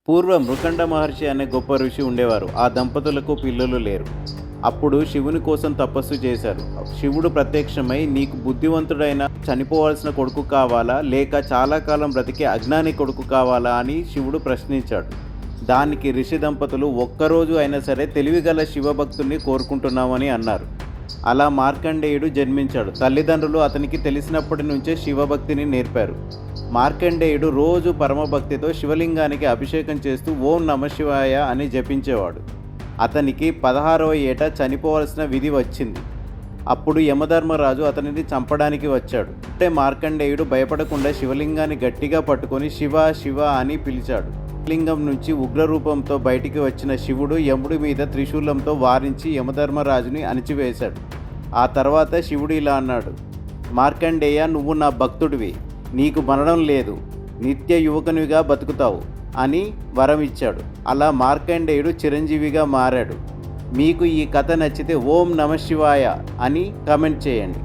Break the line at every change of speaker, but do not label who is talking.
పూర్వం మృకండ మహర్షి అనే గొప్ప ఋషి ఉండేవారు. ఆ దంపతులకు పిల్లలు లేరు. అప్పుడు శివుని కోసం తపస్సు చేశారు. శివుడు ప్రత్యక్షమై, నీకు బుద్ధివంతుడైన చనిపోవాల్సిన కొడుకు కావాలా, లేక చాలా కాలం బ్రతికే అజ్ఞాని కొడుకు కావాలా అని శివుడు ప్రశ్నించాడు. దానికి ఋషి దంపతులు, ఒక్కరోజు అయినా సరే తెలివిగల శివభక్తుడిని కోరుకుంటున్నామని అన్నారు. అలా మార్కండేయుడు జన్మించాడు. తల్లిదండ్రులు అతనికి తెలిసినప్పటి నుంచే శివభక్తిని నేర్పారు. మార్కండేయుడు రోజు పరమభక్తితో శివలింగానికి అభిషేకం చేస్తూ ఓం నమశివాయ అని జపించేవాడు. అతనికి 16వ ఏట చనిపోవలసిన విధి వచ్చింది. అప్పుడు యమధర్మరాజు అతనిని చంపడానికి వచ్చాడు. అంటే మార్కండేయుడు భయపడకుండా శివలింగాన్ని గట్టిగా పట్టుకొని శివ శివ అని పిలిచాడు. లింగం నుంచి ఉగ్రరూపంతో బయటికి వచ్చిన శివుడు యముడి మీద త్రిశూలంతో వారించి యమధర్మరాజుని అణిచివేశాడు. ఆ తర్వాత శివుడు ఇలా అన్నాడు, మార్కండేయ, నువ్వు నా భక్తుడివి, నీకు మరణం లేదు, నిత్య యువకునిగా బతుకుతావు అని వరం ఇచ్చాడు. అలా మార్కండేయుడు చిరంజీవిగా మారాడు. మీకు ఈ కథ నచ్చితే ఓం నమః శివాయ అని కామెంట్ చేయండి.